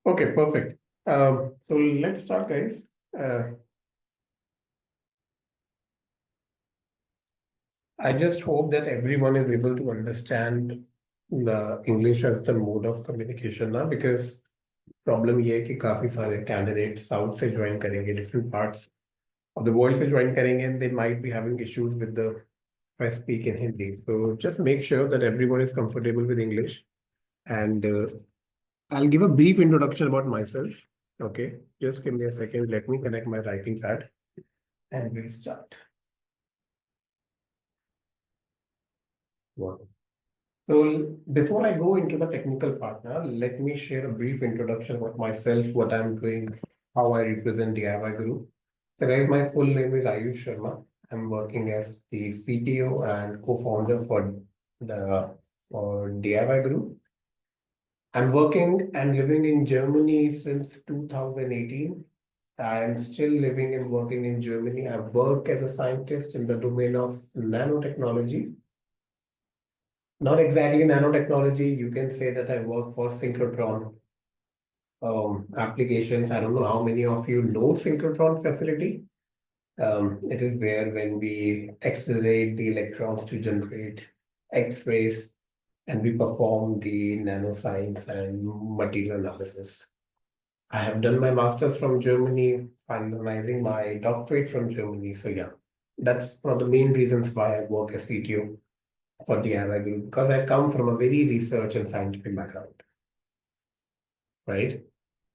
Okay, perfect. So let's start, guys. I just hope that everyone is able to understand the English as the mode of communication now, because problem ये है कि काफी सारे candidates South से join करेंगे, different parts of the world से join करेंगे, and they might be having issues with the if I speak in Hindi. So just make sure that everyone is comfortable with English, and I'll give a brief introduction about myself. Okay, just give me a second. Let me connect my writing pad, and we'll start. Wow. So before I go into the technical part now, let me share a brief introduction about myself, what I'm doing, how I represent DIYguru. So guys, my full name is Ayush Sharma. I'm working as the CTO and co-founder for DIYguru. I'm working and living in Germany since 2018. I'm still living and working in Germany. I work as a scientist in the domain of nanotechnology. Not exactly nanotechnology. You can say that I work for synchrotron applications. I don't know how many of you know synchrotron facility. It is where when we accelerate the electrons to generate X-rays and we perform the nanoscience and material analysis. I have done my master's from Germany, finalizing my doctorate from Germany. So yeah, that's one of the main reasons why I work as CTO for DIYguru, because I come from a very research and scientific background, right?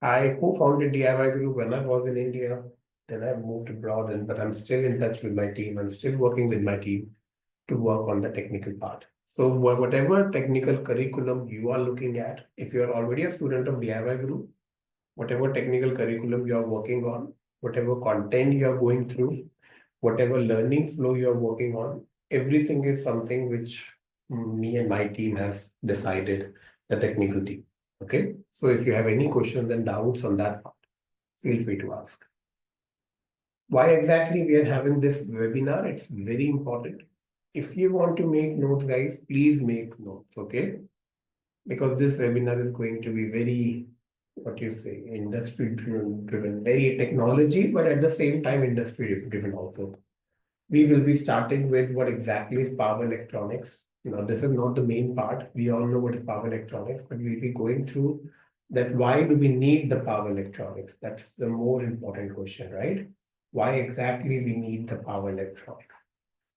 I co-founded DIYguru when I was in India. Then I moved abroad, but I'm still in touch with my team. I'm still working with my team to work on the technical part. So whatever technical curriculum you are looking at, if you're already a student of DIYguru, whatever technical curriculum you are working on, whatever content you are going through, whatever learning flow you are working on, everything is something which me and my team has decided, the technical team. Okay. So if you have any questions and doubts on that part, feel free to ask. Why exactly we are having this webinar? It's very important. If you want to make notes, guys, please make notes, okay? Because this webinar is going to be very, what you say, industry driven, very technology, but at the same time, industry driven also. We will be starting with what exactly is power electronics. This is not the main part. We all know what is power electronics, but we'll be going through that why do we need the power electronics? That's the more important question, right? Why exactly we need the power electronics?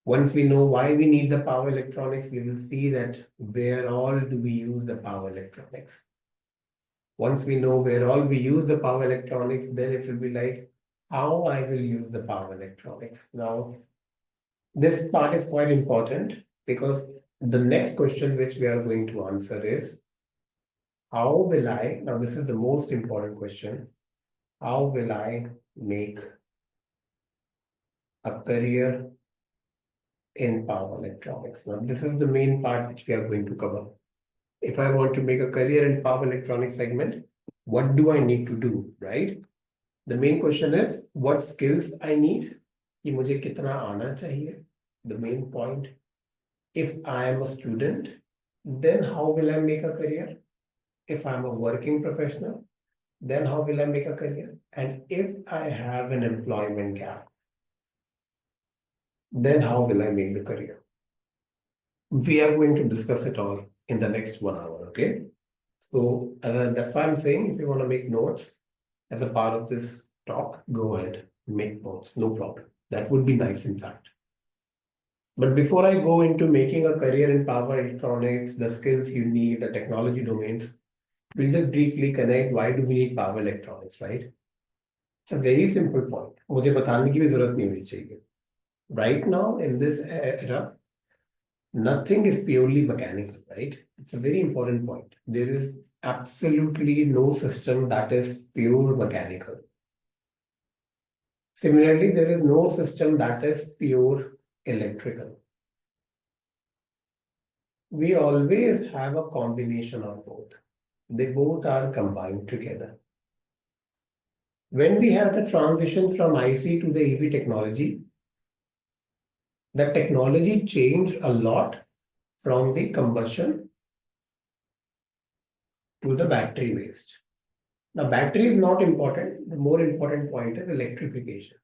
Once we know why we need the power electronics, we will see that where all do we use the power electronics. Once we know where all we use the power electronics, then it will be like how I will use the power electronics. Now, this part is quite important because the next question which we are going to answer is how will I, now this is the most important question, how will I make a career in power electronics? Now, this is the main part which we are going to cover. If I want to make a career in power electronics segment, what do I need to do, right? The main question is what skills I need, कि मुझे कितना आना चाहिए, the main point. If I am a student, then how will I make a career? If I'm a working professional, then how will I make a career? And if I have an employment gap, then how will I make the career? We are going to discuss it all in the next 1 hour, okay? So that's why I'm saying if you want to make notes as a part of this talk, go ahead, make notes, no problem. That would be nice, in fact. But before I go into making a career in power electronics, the skills you need, the technology domains, we'll just briefly connect why do we need power electronics, right? It's a very simple point. मुझे बताने की भी जरूरत नहीं होनी चाहिए. Right now, in this era, nothing is purely mechanical, right? It's a very important point. There is absolutely no system that is pure mechanical. Similarly, there is no system that is pure electrical. We always have a combination of both. They both are combined together. When we have the transition from IC to the EV technology, the technology changed a lot from the combustion to the battery based. Now, battery is not important. The more important point is electrification.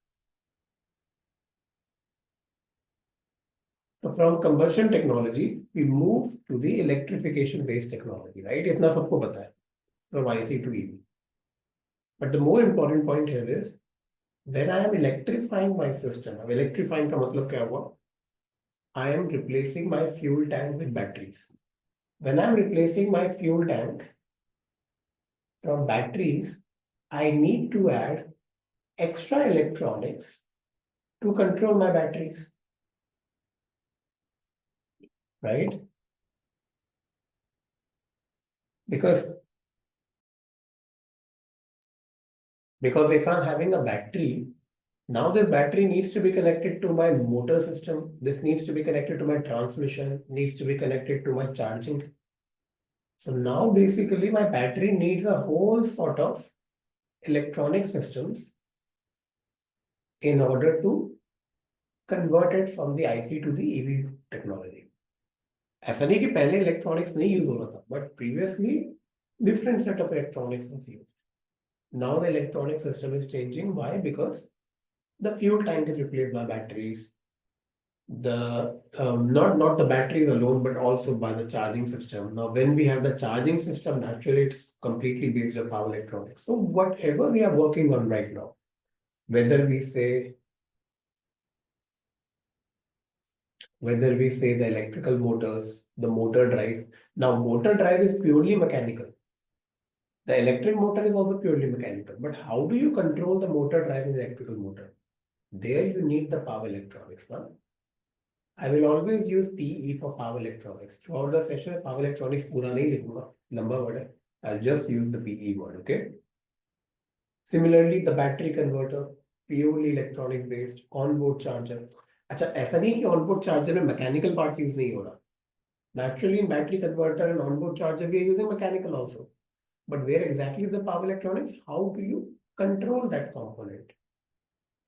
So from combustion technology, we move to the electrification based technology, right? इतना सबको पता है, from IC to EV. But the more important point here is when I am electrifying my system, अब electrifying का मतलब क्या हुआ? I am replacing my fuel tank with batteries. When I am replacing my fuel tank from batteries, I need to add extra electronics to control my batteries, right? Because if I'm having a battery, now this battery needs to be connected to my motor system. This needs to be connected to my transmission, needs to be connected to my charging. So now basically my battery needs a whole sort of electronic systems in order to convert it from the IC to the EV technology. ऐसा नहीं कि पहले electronics नहीं use हो रहा था, but previously different set of electronics was used. Now the electronic system is changing. Why? Because the fuel tank is replaced by batteries. The not the batteries alone, but also by the charging system. Now, when we have the charging system, naturally it's completely based on power electronics. So whatever we are working on right now, whether we say the electrical motors, the motor drive. Now, motor drive is purely mechanical. The electric motor is also purely mechanical. But how do you control the motor drive in the electrical motor? There you need the power electronics. Now, I will always use PE for power electronics. Throughout the session, power electronics पूरा नहीं लिखूंगा, लंबा word है. I'll just use the PE word, okay? Similarly, the battery converter, purely electronic based, onboard charger. अच्छा, ऐसा नहीं कि onboard charger में mechanical part use नहीं हो रहा. Naturally, in battery converter and onboard charger, we are using mechanical also. But where exactly is the power electronics? How do you control that component?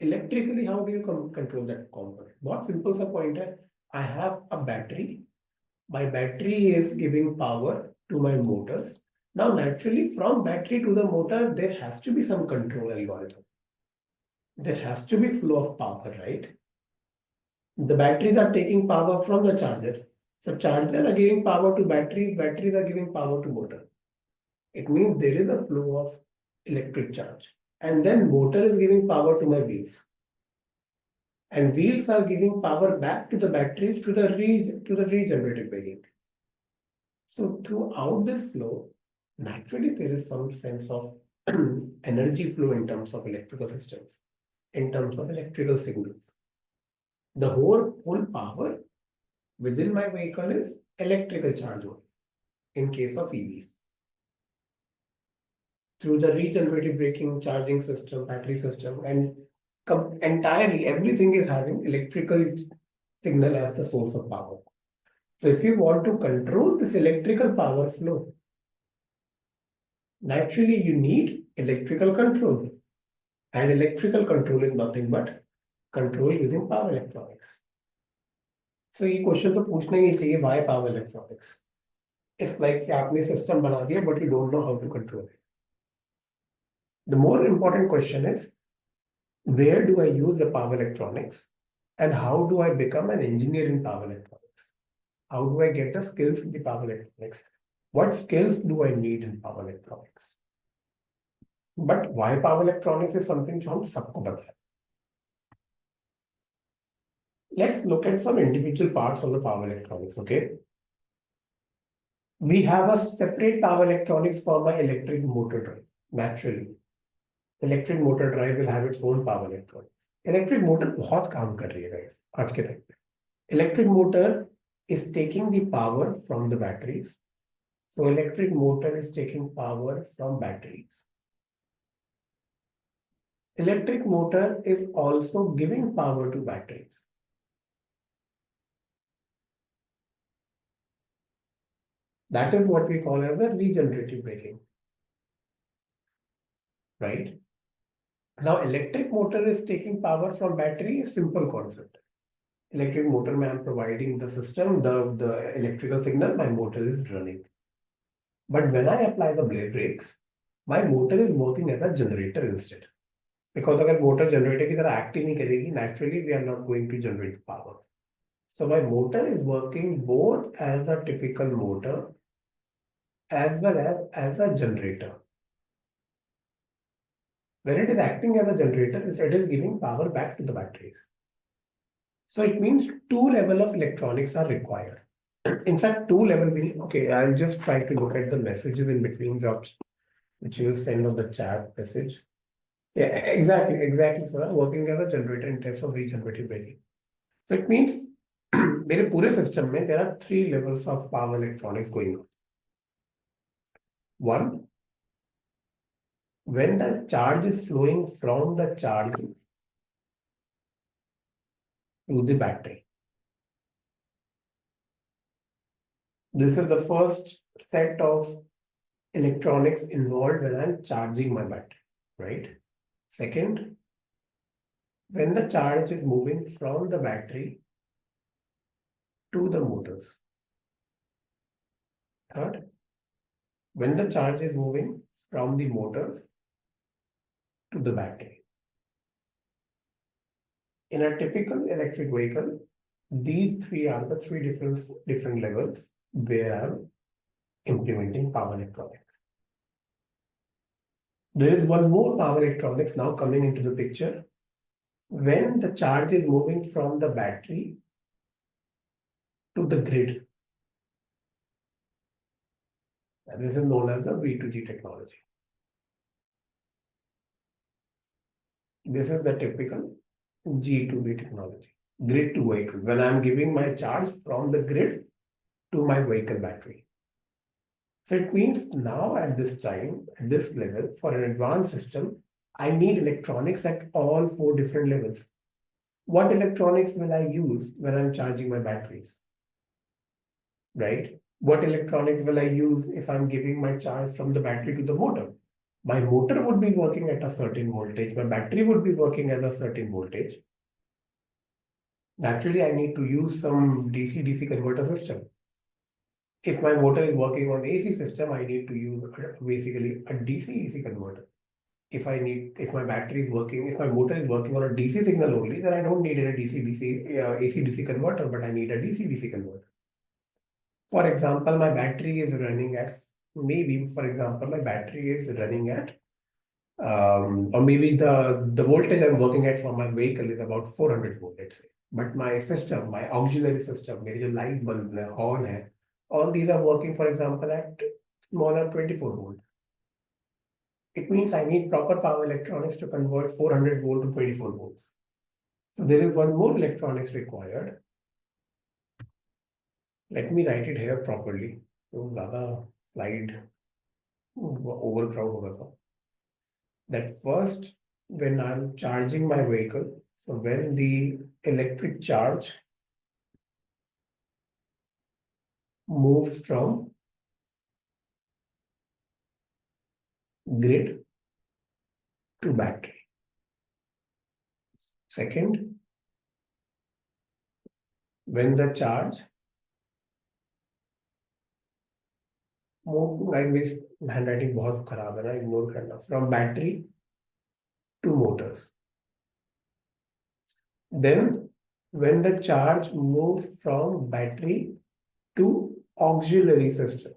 Electrically, how do you control that component? बहुत simple सा point है. I have a battery. My battery is giving power to my motors. Now, naturally, from battery to the motor, there has to be some control algorithm. There has to be flow of power, right? The batteries are taking power from the charger. So charger are giving power to batteries, batteries are giving power to motor. It means there is a flow of electric charge. And then motor is giving power to my wheels. And wheels are giving power back to the batteries to the regenerative braking. So throughout this flow, naturally there is some sense of energy flow in terms of electrical systems, in terms of electrical signals. The whole power within my vehicle is electrical charge only in case of EVs. Through the regenerative braking, charging system, battery system, and entirely everything is having electrical signal as the source of power. So if you want to control this electrical power flow, naturally you need electrical control. And electrical control is nothing but control using power electronics. So ये question तो पूछना ही चाहिए, why power electronics? It's like कि आपने system बना दिया but you don't know how to control it. The more important question is, where do I use the power electronics and how do I become an engineer in power electronics? How do I get the skills in the power electronics? What skills do I need in power electronics? But why power electronics is something जो हम सबको पता है. Let's look at some individual parts of the power electronics, okay? We have a separate power electronics for my electric motor drive, naturally. Electric motor drive will have its own power electronics. Electric motor बहुत काम कर रही है guys आज के time पे. Electric motor is taking the power from the batteries. So electric motor is taking power from batteries. Electric motor is also giving power to batteries. That is what we call as the regenerative braking, right? Now, electric motor is taking power from battery, simple concept. Electric motor, I am providing the system, the electrical signal, my motor is running. But when I apply the blade brakes, my motor is working as a generator instead. Because अगर motor generator की तरह act ही नहीं करेगी, naturally we are not going to generate power. So my motor is working both as a typical motor as well as a generator. When it is acting as a generator, it is giving power back to the batteries. So it means two level of electronics are required. In fact, two level meaning, okay, I'll just try to look at the messages in between jobs, which you send on the chat message. Yeah, exactly, sir. Working as a generator in terms of regenerative braking. So it means मेरे पूरे system में there are three levels of power electronics going on. One, when the charge is flowing from the charge to the battery. This is the first set of electronics involved when I'm charging my battery, right? Second, when the charge is moving from the battery to the motors. Third, when the charge is moving from the motors to the battery. In a typical electric vehicle, these three are the three different levels where I'm implementing power electronics. There is one more power electronics now coming into the picture. When the charge is moving from the battery to the grid. This is known as the V2G technology. This is the typical G2V technology, grid to vehicle. When I'm giving my charge from the grid to my vehicle battery. So it means now at this time, at this level, for an advanced system, I need electronics at all four different levels. What electronics will I use when I'm charging my batteries? Right? What electronics will I use if I'm giving my charge from the battery to the motor? My motor would be working at a certain voltage. My battery would be working at a certain voltage. Naturally, I need to use some DC-DC converter system. If my motor is working on AC system, I need to use basically a DC-DC converter. If my battery is working, if my motor is working on a DC signal only, then I don't need a DC-DC, AC-DC converter, but I need a DC-DC converter. For example, my battery is running at, maybe, for example, my battery is running at, or maybe the voltage I'm working at for my vehicle is about 400 volt, let's say. But my system, my auxiliary system, मेरे जो light bulb है, horn है, all these are working, for example, at smaller 24 volt. It means I need proper power electronics to convert 400 volt to 24 volts. So there is one more electronics required. Let me write it here properly. तो ज़्यादा slide overcrowd होगा तो. That first, when I'm charging my vehicle, so when the electric charge moves from grid to battery. Second, when the charge moves, like this handwriting बहुत खराब है ना, ignore करना, from battery to motors. Then, when the charge moves from battery to auxiliary system.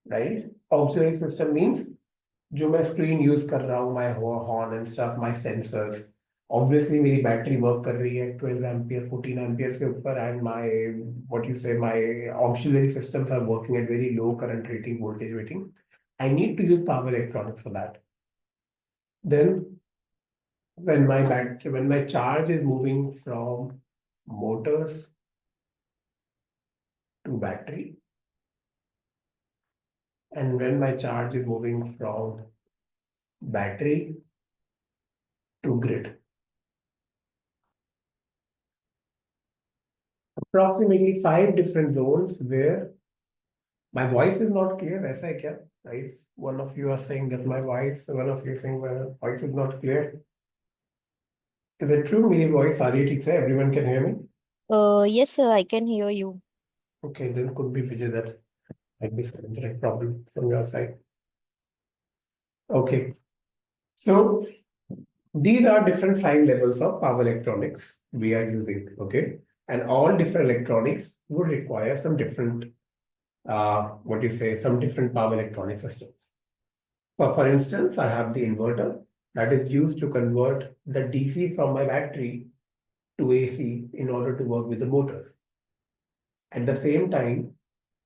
Right? Auxiliary system means जो मैं screen use कर रहा हूँ, my horn and stuff, my sensors. Obviously मेरी battery work कर रही है 12 ampere, 14 ampere से ऊपर, and my auxiliary systems are working at very low current rating, voltage rating. I need to use power electronics for that. Then when my charge is moving from motors to battery, and when my charge is moving from battery to grid. Approximately 5 different zones where my voice is not clear. ऐसा है क्या? Guys, one of you are saying that my voice, one of you saying my voice is not clear. Is it true? मेरी voice आ रही है ठीक से? Everyone can hear me? Yes, sir, I can hear you. Okay, then could be Vijay that. Might be some internet problem from your side. Okay, so these are different 5 levels of power electronics we are using. Okay, and all different electronics would require some different, some different power electronic systems. For instance, I have the inverter that is used to convert the DC from my battery to AC in order to work with the motors. At the same time,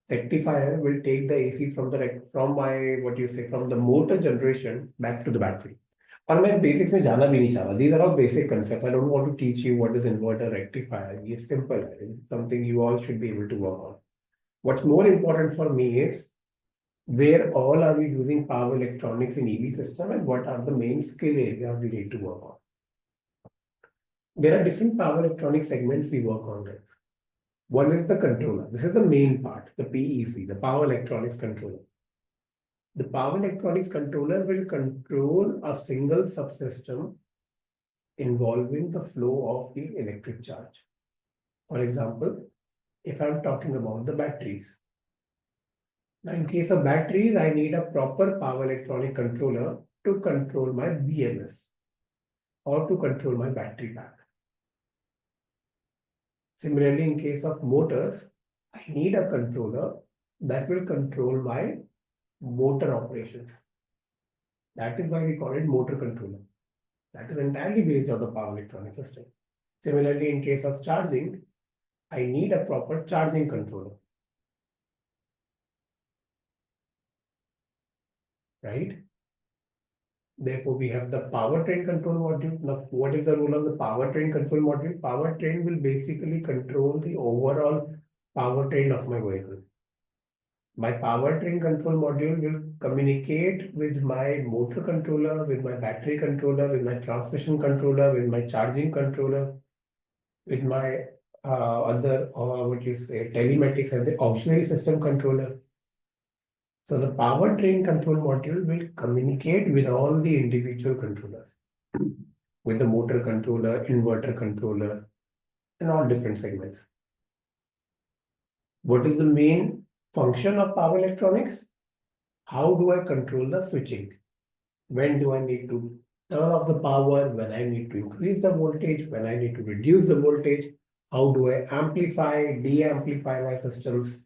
rectifier will take the AC from from the motor generation back to the battery. और मैं basics में जाना भी नहीं चाह रहा. These are all basic concepts. I don't want to teach you what is inverter rectifier. It's simple. It's something you all should be able to work on. What's more important for me is where all are we using power electronics in EV system and what are the main skill areas we need to work on. There are different power electronic segments we work on. Guys. One is the controller. This is the main part, the PEC, the power electronics controller. The power electronics controller will control a single subsystem involving the flow of the electric charge. For example, if I'm talking about the batteries. Now, in case of batteries, I need a proper power electronic controller to control my BMS or to control my battery pack. Similarly, in case of motors, I need a controller that will control my motor operations. That is why we call it motor controller. That is entirely based on the power electronic system. Similarly, in case of charging, I need a proper charging controller. Right? Therefore, we have the powertrain control module. Now, what is the role of the powertrain control module? Powertrain will basically control the overall powertrain of my vehicle. My powertrain control module will communicate with my motor controller, with my battery controller, with my transmission controller, with my charging controller, with my telematics and the auxiliary system controller. So the powertrain control module will communicate with all the individual controllers, with the motor controller, inverter controller, and all different segments. What is the main function of power electronics? How do I control the switching? When do I need to turn off the power? When I need to increase the voltage? When I need to reduce the voltage? How do I amplify, de-amplify my systems?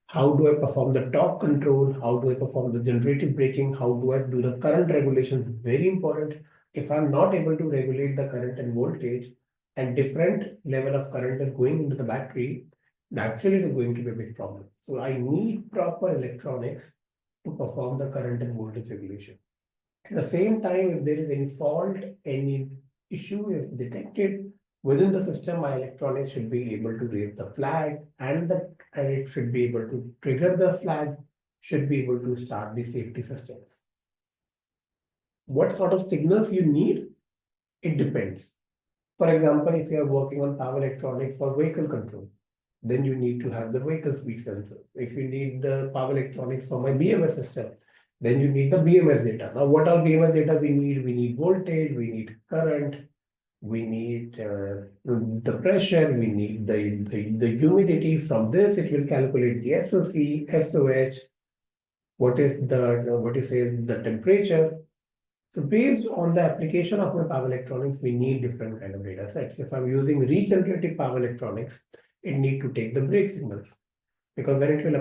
How do I perform the torque control? How do I perform the generative braking? How do I do the current regulations? Very important. If I'm not able to regulate the current and voltage and different level of current is going into the battery, naturally it is going to be a big problem. So I need proper electronics to perform the current and voltage regulation. At the same time, if there is any fault, any issue is detected within the system, my electronics should be able to raise the flag and it should be able to trigger the flag, should be able to start the safety systems. What sort of signals you need? It depends. For example, if you are working on power electronics for vehicle control, then you need to have the vehicle speed sensor. If you need the power electronics for my BMS system, then you need the BMS data. Now, what are BMS data we need? We need voltage, we need current, we need the pressure, we need the humidity. From this, it will calculate the SOC, SOH, what is the temperature. So based on the application of my power electronics, we need different kind of data sets. If I'm using regenerative power electronics, it need to take the brake signals. Because when you will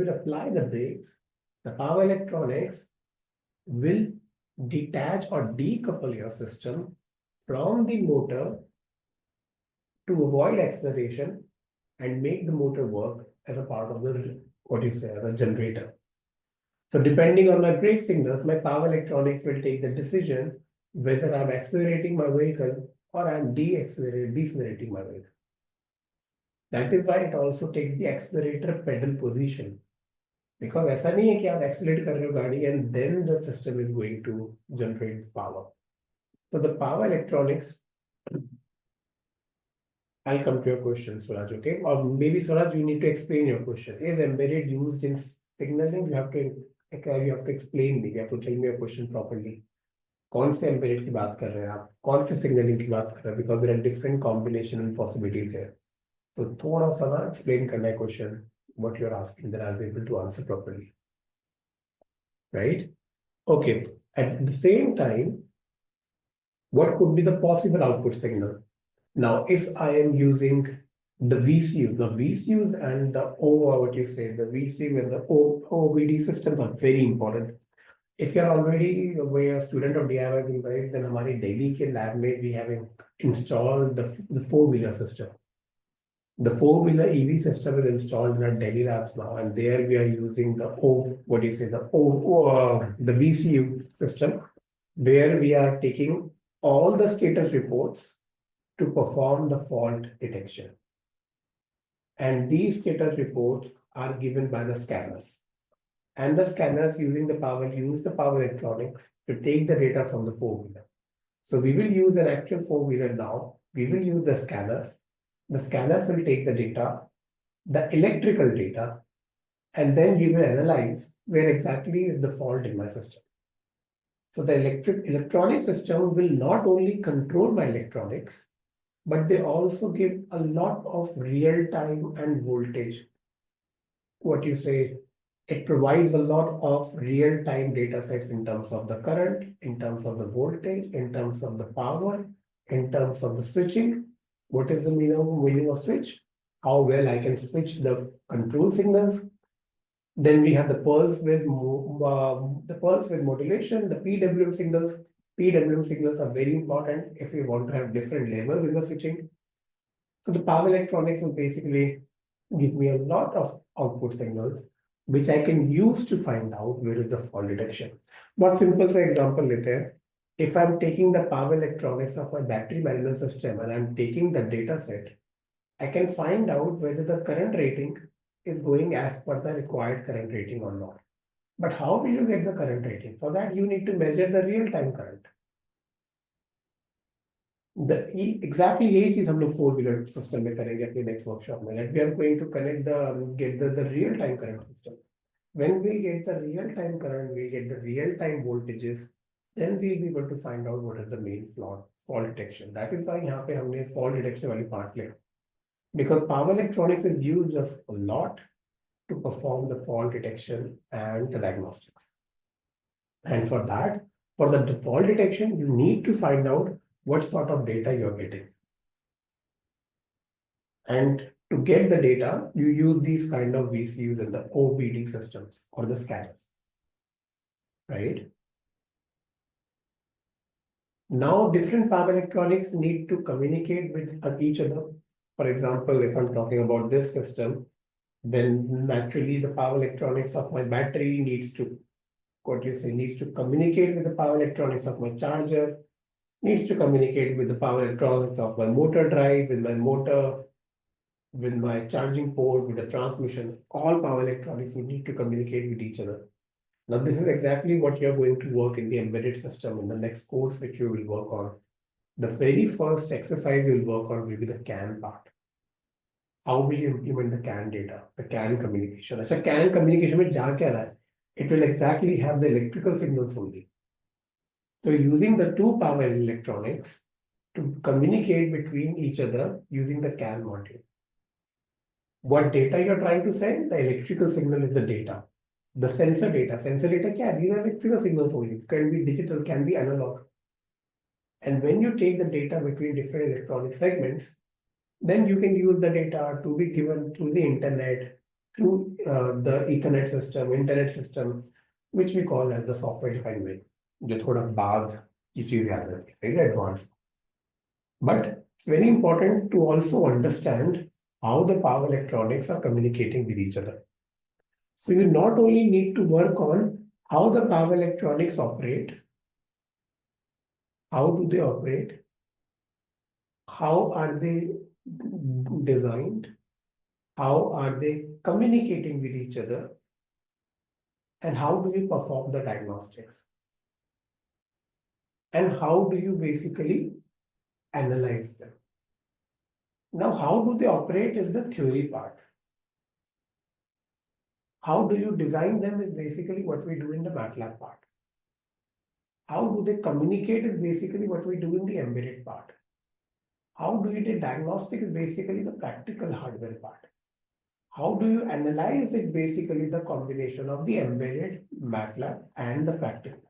apply the brakes, the power electronics will detach or decouple your system from the motor to avoid acceleration and make the motor work as a part of the generator. So depending on my brake signals, my power electronics will take the decision whether I'm accelerating my vehicle or I'm decelerating my vehicle. That is why it also takes the accelerator pedal position. Because ऐसा नहीं है कि आप accelerate कर रहे हो गाड़ी and then the system is going to generate power. So the power electronics, I'll come to your question, Suraj, okay? Or maybe Suraj, you need to explain your question. Is embedded used in signaling? You have to explain me. You have to tell me your question properly. कौन से embedded की बात कर रहे हैं आप? कौन से signaling की बात कर रहे हैं? Because there are different combination and possibilities here. So थोड़ा सा ना explain करना है question. what you're asking, then I'll be able to answer properly, right? Okay. At the same time, what could be the possible output signal? Now, if I am using the VCUs and the what you say, the VCU and the OBD systems are very important. If you're already a student of DIY, right, then हमारी Delhi के lab में we have installed the four-wheeler system. The four-wheeler EV system is installed in our Delhi labs now, and there we are using the the VCU system, where we are taking all the status reports to perform the fault detection. And these status reports are given by the scanners. And the scanners use the power electronics to take the data from the four-wheeler. So we will use an actual four-wheeler now. We will use the scanners. The scanners will take the data, the electrical data, and then we will analyze where exactly is the fault in my system. So the electronic system will not only control my electronics, but they also give a lot of real time and voltage. What you say, it provides a lot of real time data sets in terms of the current, in terms of the voltage, in terms of the power, in terms of the switching. What is the meaning of switch? How well I can switch the control signals. Then we have the pulse with modulation, the PWM signals. PWM signals are very important if you want to have different levels in the switching. So the power electronics will basically give me a lot of output signals, which I can use to find out where is the fault detection. What simple say example लेते हैं. If I'm taking the power electronics of my battery management system and I'm taking the data set, I can find out whether the current rating is going as per the required current rating or not. But how will you get the current rating? For that, you need to measure the real-time current. Exactly यही चीज हम लोग four-wheeler system में करेंगे अपने next workshop में. That we are going to get the real-time current system. When we get the real-time current, we get the real-time voltages, then we'll be able to find out what is the main fault detection. That is why यहाँ पे हमने fault detection वाली part लिया. Because power electronics is used a lot to perform the fault detection and the diagnostics. And for that, for the fault detection, you need to find out what sort of data you're getting. And to get the data, you use these kind of VCUs and the OBD systems or the scanners, right? Now, different power electronics need to communicate with each other. For example, if I'm talking about this system, then naturally the power electronics of my battery needs to communicate with the power electronics of my charger, needs to communicate with the power electronics of my motor drive, with my motor, with my charging port, with the transmission. All power electronics need to communicate with each other. Now, this is exactly what you're going to work in the embedded system in the next course, which you will work on. The very first exercise you'll work on will be the CAN part. How will you implement the CAN data, the CAN communication? So CAN communication में जा क्या रहा है? It will exactly have the electrical signals only. So using the two power electronics to communicate between each other using the CAN module. What data you're trying to send? The electrical signal is the data. The sensor data क्या है? These are electrical signals only. Can be digital, can be analog. And when you take the data between different electronic segments, then you can use the data to be given through the internet, through the Ethernet system, internet system, which we call as the software-defined way. जो थोड़ा बाद की चीज याद रखते हैं, very advanced. But it's very important to also understand how the power electronics are communicating with each other. So you not only need to work on how the power electronics operate, how do they operate, how are they designed, how are they communicating with each other, and how do you perform the diagnostics, and how do you basically analyze them. Now, how do they operate is the theory part. How do you design them is basically what we do in the MATLAB part. How do they communicate is basically what we do in the embedded part. How do you do diagnostic is basically the practical hardware part. How do you analyze it? Basically, the combination of the embedded MATLAB and the practical.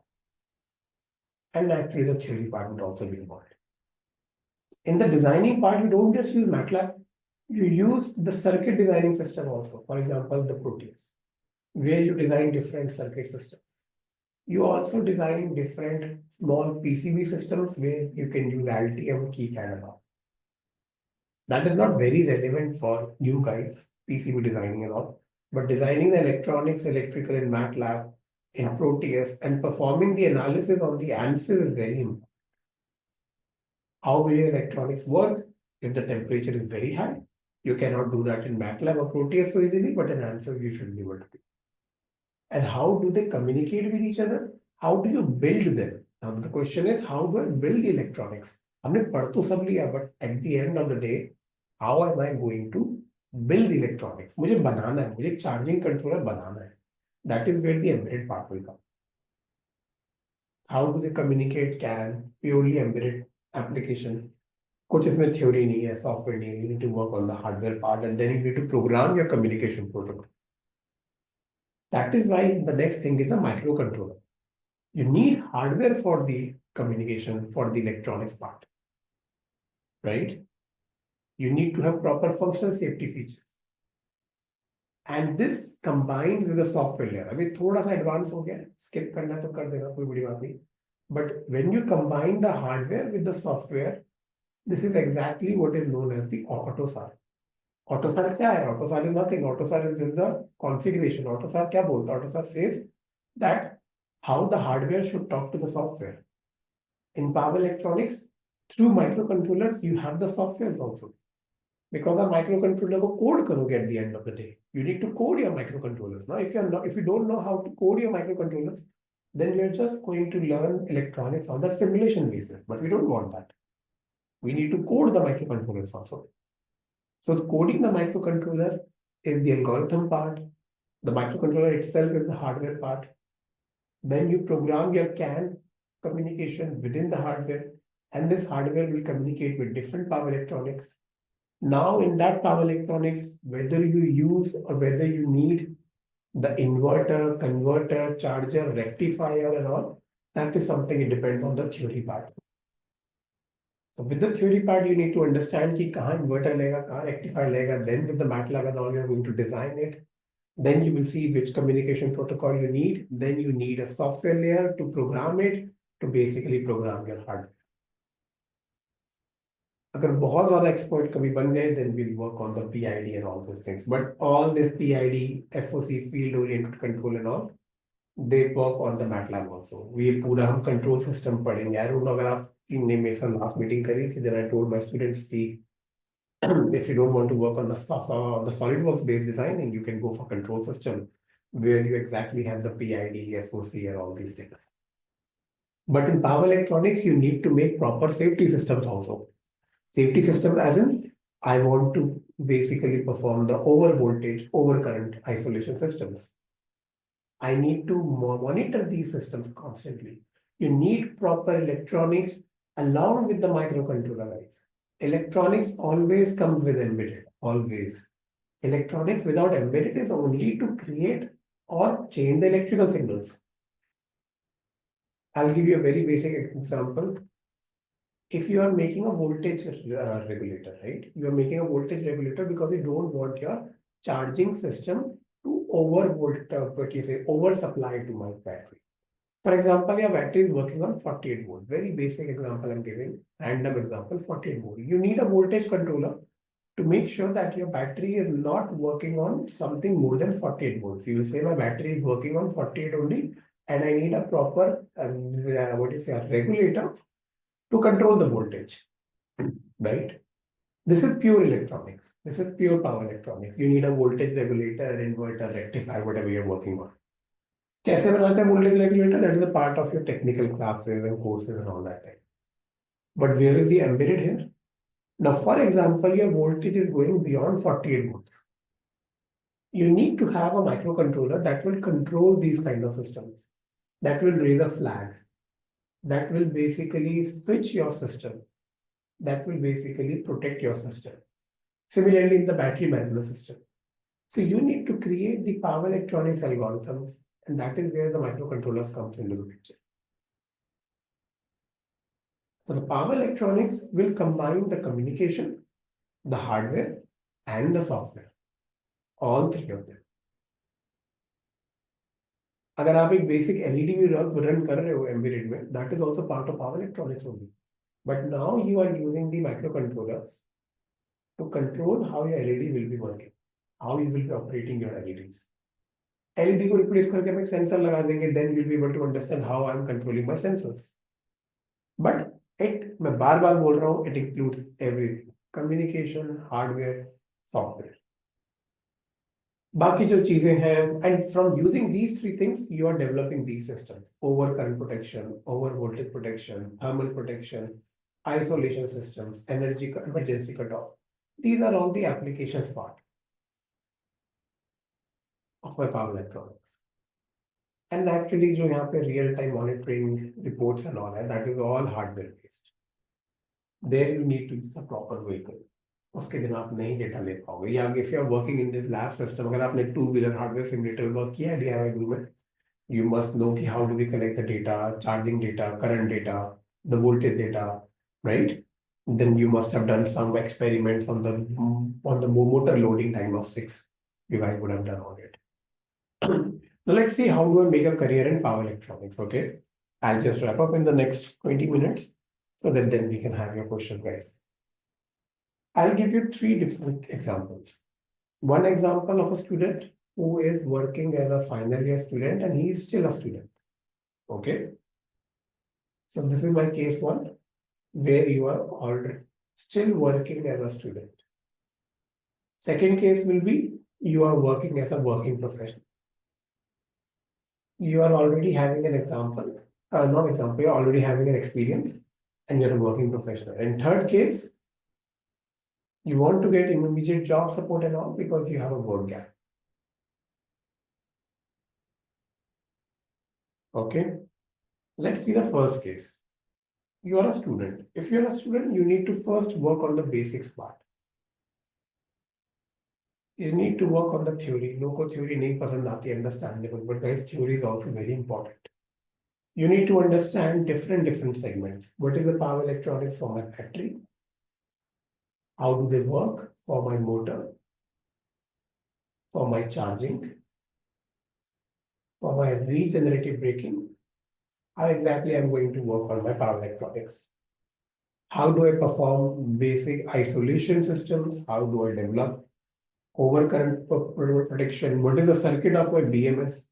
And actually, the theory part would also be involved. In the designing part, you don't just use MATLAB, you use the circuit designing system also. For example, the Proteus, where you design different circuit systems. You also design different small PCB systems where you can use Altium, KeyCAD and all. That is not very relevant for you guys, PCB designing and all, but designing the electronics, electrical in MATLAB, in Proteus, and performing the analysis on the answer is very important. How will your electronics work if the temperature is very high? You cannot do that in MATLAB or Proteus so easily, but in answer you should be able to do. And how do they communicate with each other? How do you build them? Now the question is, how do I build the electronics? हमने पढ़ तो सब लिया, but at the end of the day, how am I going to build the electronics? मुझे बनाना है, मुझे charging controller बनाना है. That is where the embedded part will come. How do they communicate? CAN, purely embedded application. कुछ इसमें theory नहीं है, software नहीं है. You need to work on the hardware part, and then you need to program your communication protocol. That is why the next thing is a microcontroller. You need hardware for the communication, for the electronics part, right? You need to have proper functional safety features. And this combines with the software layer. अभी थोड़ा सा advance हो गया, skip करना तो कर देना, कोई बड़ी बात नहीं. But when you combine the hardware with the software, this is exactly what is known as the AutoSAR. AutoSAR क्या है? AutoSAR is nothing. AutoSAR is just the configuration. AutoSAR क्या बोलता है? AutoSAR says that how the hardware should talk to the software. In power electronics, through microcontrollers, you have the softwares also. Because a microcontroller को code करोगे at the end of the day. You need to code your microcontrollers. Now, if you don't know how to code your microcontrollers, then you're just going to learn electronics on the simulation basis. But we don't want that. We need to code the microcontrollers also. So coding the microcontroller is the algorithm part. The microcontroller itself is the hardware part. Then you program your CAN communication within the hardware, and this hardware will communicate with different power electronics. Now in that power electronics, whether you use or whether you need the inverter, converter, charger, rectifier and all, that is something it depends on the theory part. So with the theory part, you need to understand कि कहाँ inverter लेगा, कहाँ rectifier लेगा. Then with the MATLAB and all, you're going to design it. Then you will see which communication protocol you need. Then you need a software layer to program it, to basically program your hardware. अगर बहुत ज़्यादा expert कभी बन गए, then we'll work on the PID and all those things. But all this PID, FOC, field-oriented control and all, they work on the MATLAB also. We पूरा हम control system पढ़ेंगे. I don't know अगर आपने मेरे साथ last meeting करी थी, then I told my students कि if you don't want to work on the SolidWorks based designing, you can go for control system where you exactly have the PID, FOC and all these things. But in power electronics, you need to make proper safety systems also. Safety system as in, I want to basically perform the over voltage, over current isolation systems. I need to monitor these systems constantly. You need proper electronics along with the microcontroller guys. Electronics always comes with embedded, always. Electronics without embedded is only to create or change the electrical signals. I'll give you a very basic example. If you are making a voltage regulator, right? You are making a voltage regulator because you don't want your charging system to over supply to my battery. For example, your battery is working on 48 volt. Very basic example I'm giving, random example, 48 volt. You need a voltage controller to make sure that your battery is not working on something more than 48 volts. You will say my battery is working on 48 only, and I need a proper, a regulator to control the voltage, right? This is pure electronics. This is pure power electronics. You need a voltage regulator, inverter, rectifier, whatever you're working on. कैसे बनाते हैं voltage regulator? That is a part of your technical classes and courses and all that thing. But where is the embedded here? Now, for example, your voltage is going beyond 48 volts. You need to have a microcontroller that will control these kind of systems, that will raise a flag, that will basically switch your system, that will basically protect your system. Similarly, in the battery management system, So you need to create the power electronics algorithms, and that is where the microcontrollers comes into the picture. So the power electronics will combine the communication, the hardware, and the software, all three of them. अगर आप एक basic LED भी run कर रहे हो embedded में, that is also part of power electronics only. But now you are using the microcontrollers to control how your LED will be working, how you will be operating your LEDs. LED को replace करके हम एक sensor लगा देंगे, then you'll be able to understand how I'm controlling my sensors. But मैं बार बार बोल रहा हूँ, it includes everything: communication, hardware, software. बाकी जो चीजें हैं, and from using these three things, you are developing these systems: over current protection, over voltage protection, thermal protection, isolation systems, energy emergency cutoff. These are all the applications part of my power electronics. And actually, जो यहाँ पे real time monitoring reports and all है, that is all hardware based. There you need to use a proper vehicle. उसके बिना आप नहीं data ले पाओगे. या if you are working in this lab system, अगर आपने two-wheeler hardware simulator वर्क किया है DIYguru में, you must know कि how do we collect the data, charging data, current data, the voltage data, right? Then you must have done some experiments on the motor loading diagnostics. You guys would have done on it. Now let's see how do I make a career in power electronics. Okay, I'll just wrap up in the next 20 minutes so that then we can have your question, guys. I'll give you three different examples. One example of a student who is working as a final year student and he is still a student. Okay. So this is my case one, where you are already still working as a student. Second case will be you are working as a working professional. You are already having an example, not example, you're already having an experience and you're a working professional. In third case, you want to get immediate job support and all because you have a work gap. Okay, let's see the first case. You are a student. If you're a student, you need to first work on the basics part. You need to work on the theory. Local theory nahi pasand aati, understandable, but guys, theory is also very important. You need to understand different segments. What is the power electronics for my battery? How do they work for my motor, for my charging, for my regenerative braking? How exactly I'm going to work on my power electronics? How do I perform basic isolation systems? How do I develop overcurrent protection? What is the circuit of my BMS?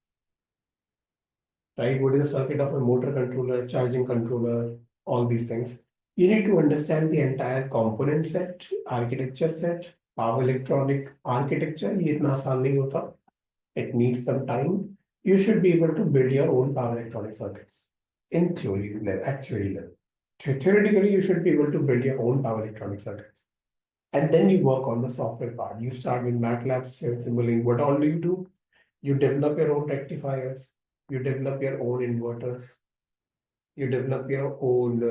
Right? What is the circuit of a motor controller, charging controller, all these things? You need to understand the entire component set, architecture set, power electronic architecture. ये इतना आसान नहीं होता. It needs some time. You should be able to build your own power electronic circuits in theory level, at theory level. Theoretically, you should be able to build your own power electronic circuits. And then you work on the software part. You start with MATLAB symboling. What all do? You develop your own rectifiers. You develop your own inverters. You develop your own,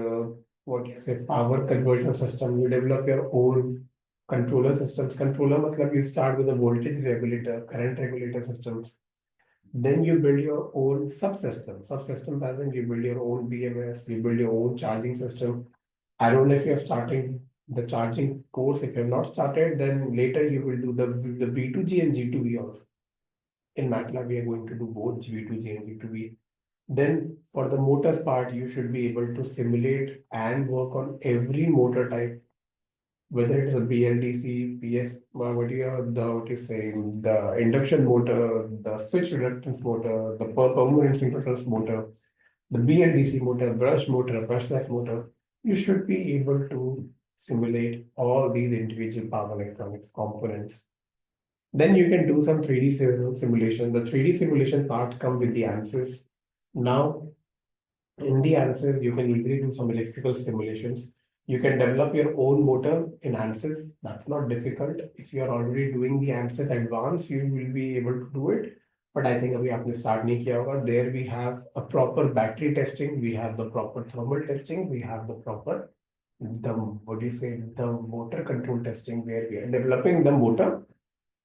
power conversion system. You develop your own controller systems. Controller matlab you start with a voltage regulator, current regulator systems. Then you build your own subsystem. Subsystem as in you build your own BMS, you build your own charging system. I don't know if you're starting the charging course. If you've not started, then later you will do the V2G and G2V also. In MATLAB, we are going to do both V2G and G2V. Then for the motors part, you should be able to simulate and work on every motor type, whether it is a BLDC, PS, the induction motor, the switch reluctance motor, the permanent synchronous motor, the BLDC motor, brushless motor. You should be able to simulate all these individual power electronics components. Then you can do some 3D simulation. The 3D simulation part comes with the answers. Now, in the answers, you can easily do some electrical simulations. You can develop your own motor in ANSYS. That's not difficult. If you are already doing the ANSYS advanced, you will be able to do it. But I think अभी आपने start नहीं किया होगा. There we have a proper battery testing. We have the proper thermal testing. We have the proper the motor control testing where we are developing the motor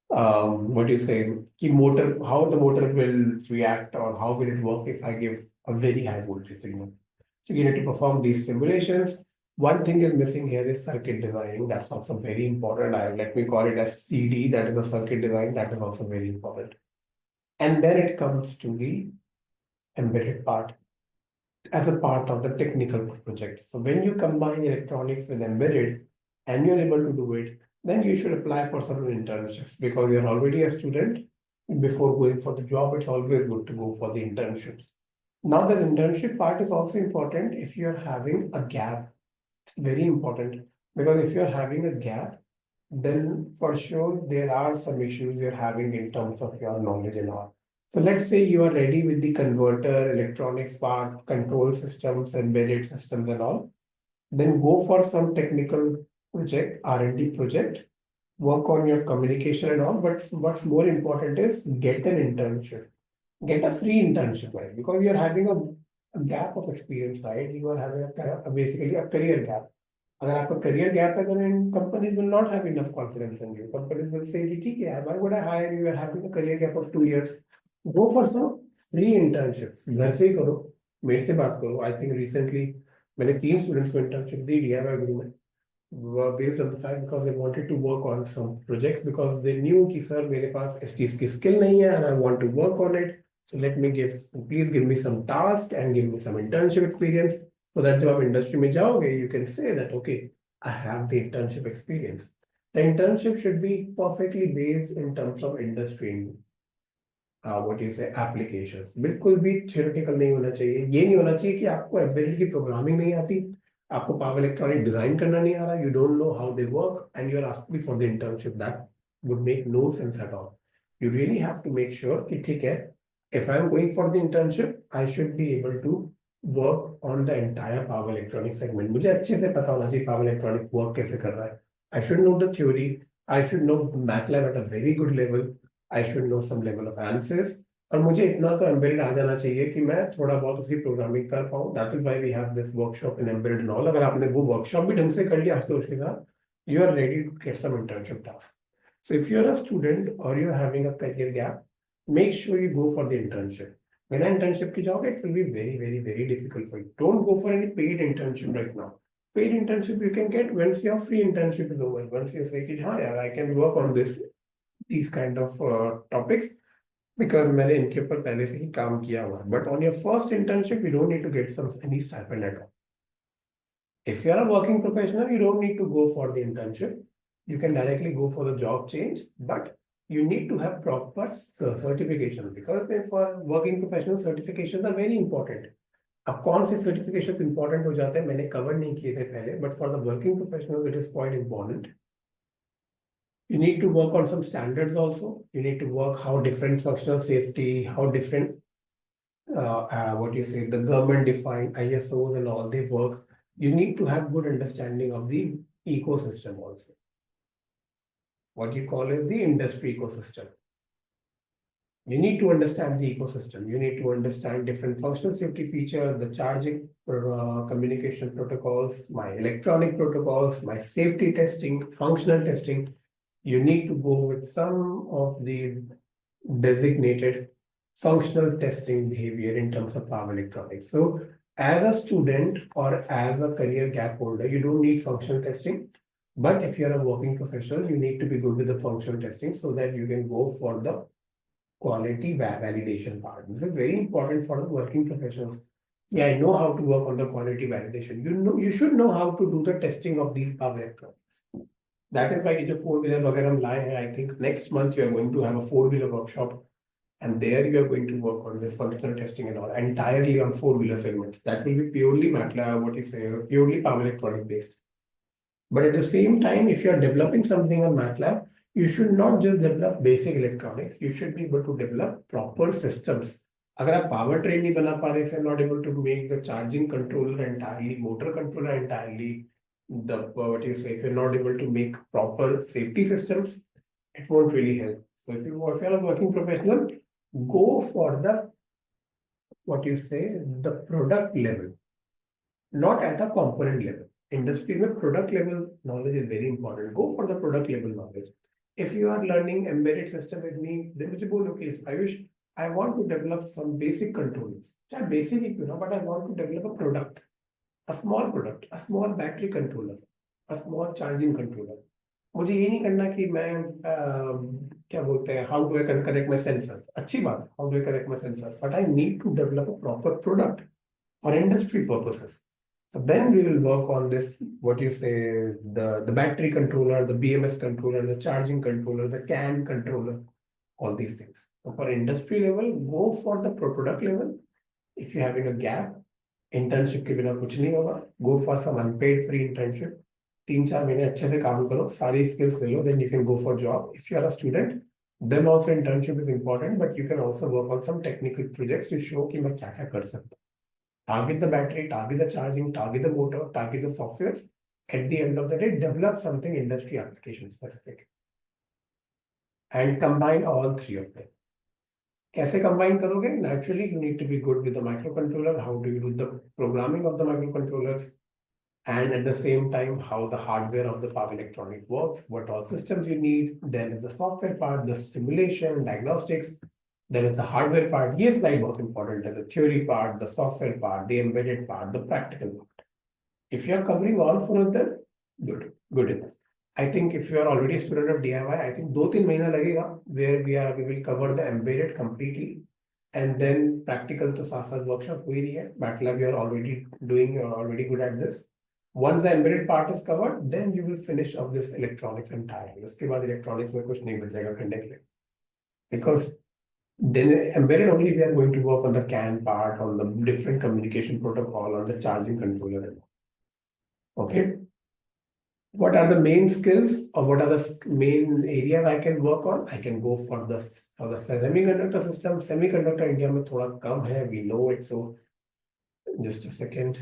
what do you say, ki motor, how the motor will react or how will it work if I give a very high voltage signal. So you need to perform these simulations. One thing is missing here is circuit designing. That's also very important. Let me call it as CD. That is a circuit design. That is also very important. And then it comes to the embedded part as a part of the technical project. So when you combine electronics with embedded and you're able to do it, then you should apply for some internships because you're already a student. Before going for the job, it's always good to go for the internships. Now, the internship part is also important if you're having a gap. It's very important because if you're having a gap, then for sure there are some issues you're having in terms of your knowledge and all. So let's say you are ready with the converter, electronics part, control systems, embedded systems and all. Then go for some technical project, R&D project, work on your communication and all. But what's more important is get an internship. Get a free internship, right? Because you're having a gap of experience, right? You are having basically a career gap. अगर आपका career gap है, then companies will not have enough confidence in you. Companies will say, ठीक है, why would I hire you? You are having a career gap of 2 years. Go for some free internships. घर से ही करो, मेरे से बात करो. I think recently मैंने 3 students को internship दी DIYguru में. Were based on the fact because they wanted to work on some projects because they knew कि sir मेरे पास इस चीज की skill नहीं है and I want to work on it. So please give me some task and give me some internship experience. So that जब आप industry में जाओगे, you can say that, okay, I have the internship experience. The internship should be perfectly based in terms of industry, what you say, applications. बिल्कुल भी theoretical नहीं होना चाहिए. ये नहीं होना चाहिए कि आपको embedded की programming नहीं आती, आपको power electronic design करना नहीं आ रहा, you don't know how they work, and you are asking for the internship. That would make no sense at all. You really have to make sure कि ठीक है, if I'm going for the internship, I should be able to work on the entire power electronic segment. मुझे अच्छे से पता होना चाहिए power electronic work कैसे कर रहा है. I should know the theory. I should know MATLAB at a very good level. I should know some level of analysis. और मुझे इतना तो embedded आ जाना चाहिए कि मैं थोड़ा बहुत उसकी प्रोग्रामिंग कर पाऊँ. That is why we have this workshop in embedded and all. अगर आपने वो workshop भी ढंग से कर लिया आस्तोष के साथ, you are ready to get some internship tasks. So if you're a student or you're having a career gap, make sure you go for the internship. When internship की जाओगे, it will be very, very, very difficult for you. Don't go for any paid internship right now. Paid internship you can get once your free internship is over. Once you say, "हाँ यार, I can work on these kind of topics because मैंने इनके ऊपर पहले से ही काम किया हुआ." But on your first internship, you don't need to get any stipend at all. If you are a working professional, you don't need to go for the internship. You can directly go for the job change, but you need to have proper certification because for working professionals, certifications are very important. अब कौन से certifications important हो जाते हैं मैंने cover नहीं किए थे पहले, but for the working professionals it is quite important. You need to work on some standards also. You need to work how different functional safety, how different what you say, the government defined ISOs and all they work. You need to have good understanding of the ecosystem also. What you call is the industry ecosystem. You need to understand the ecosystem. You need to understand different functional safety features, the charging communication protocols, my electronic protocols, my safety testing, functional testing. You need to go with some of the designated functional testing behavior in terms of power electronics. So as a student or as a career gap holder, you don't need functional testing. But if you're a working professional, you need to be good with the functional testing so that you can go for the quality validation part. This is very important for the working professionals. Yeah, I know how to work on the quality validation. You should know how to do the testing of these power electronics. That is why जो 4-wheeler वगैरह हम लाए हैं. I think next month you are going to have a 4-wheeler workshop, and there you are going to work on this functional testing and all entirely on 4-wheeler segments. That will be purely MATLAB, what you say, purely power electronic based. But at the same time, if you are developing something on MATLAB, you should not just develop basic electronics. You should be able to develop proper systems. अगर आप power train नहीं बना पा रहे, if you're not able to make the charging controller entirely, motor controller entirely, what you say, if you're not able to make proper safety systems, it won't really help. So if you're a working professional, go for the what you say, the product level, not at a component level. Industry में product level knowledge is very important. Go for the product level knowledge. if you are learning embedded system with me, then मुझे बोलो कि Ayush, I want to develop some basic controllers. चाहे basic ही क्यों ना, but I want to develop a product, a small battery controller, a small charging controller. मुझे ये नहीं करना कि मैं क्या बोलते हैं, how do I connect my sensor, अच्छी बात है, how do I connect my sensor, but I need to develop a proper product for industry purposes. So then we will work on this, what you say, the battery controller, the BMS controller, the charging controller, the CAN controller, all these things. So for industry level, go for the product level. If you're having a gap, internship के बिना कुछ नहीं होगा. Go for some unpaid free internship. 3-4 महीने अच्छे से काम करो, सारी skills ले लो, then you can go for job. If you are a student, then also internship is important, but you can also work on some technical projects to show कि मैं क्या क्या कर सकता हूँ. Target the battery, target the charging, target the motor, target the software. At the end of the day, develop something industry application specific. And combine all three of them. कैसे combine करोगे? Naturally, you need to be good with the microcontroller. How do you do the programming of the microcontrollers? And at the same time, how the hardware of the power electronic works, what all systems you need. Then is the software part, the simulation, diagnostics. Then it's the hardware part. Yes, like बहुत important है. The theory part, the software part, the embedded part, the practical part. If you are covering all four of them, good enough. I think if you are already a student of DIY, I think 2-3 महीना लगेगा where we will cover the embedded completely, and then practical तो साथ workshop हो ही रही है. MATLAB you are already doing, you are already good at this. Once the embedded part is covered, then you will finish off this electronics entirely. उसके बाद electronics में कुछ नहीं बचेगा करने के लिए, because then embedded only we are going to work on the CAN part, on the different communication protocol, on the charging controller. Okay. What are the main skills, or what are the main areas I can work on? I can go for the semiconductor system. Semiconductor India में थोड़ा कम है, we know it. So just a second.